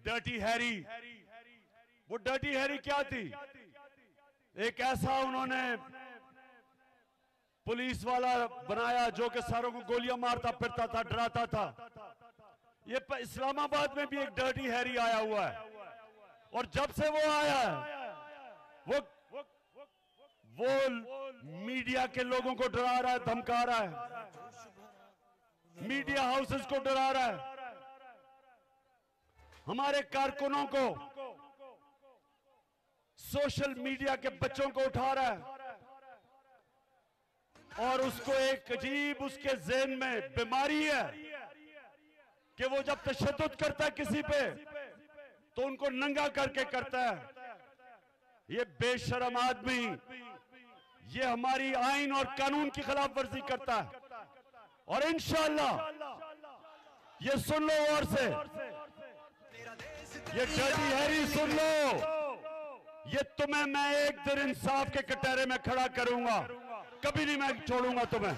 Dirty Harry. वो dirty Harry क्या थी? एक ऐसा उन्होंने पुलिस वाला बनाया जो कि सारों को गोलियां मारता फिरता था, डराता था। ये इस्लामाबाद में भी एक डर्टी हैरी आया हुआ है, और जब से वो आया है वो मीडिया के लोगों को डरा रहा है, धमका रहा है, मीडिया हाउसेस को डरा रहा है, हमारे कारकुनों को, सोशल मीडिया के बच्चों को उठा रहा है, और उसको एक अजीब उसके ज़हन में बीमारी है कि वो जब तशद्दुद करता है किसी पे तो उनको नंगा करके करता है। ये बेशरम आदमी ये हमारी आइन और कानून की खिलाफ वर्जी करता है, और इंशाअल्लाह ये सुन लो और से, ये डर्टी हैरी सुन लो, ये तुम्हें मैं एक दिन इंसाफ के कटहरे में खड़ा करूंगा, कभी नहीं मैं छोड़ूंगा तुम्हें।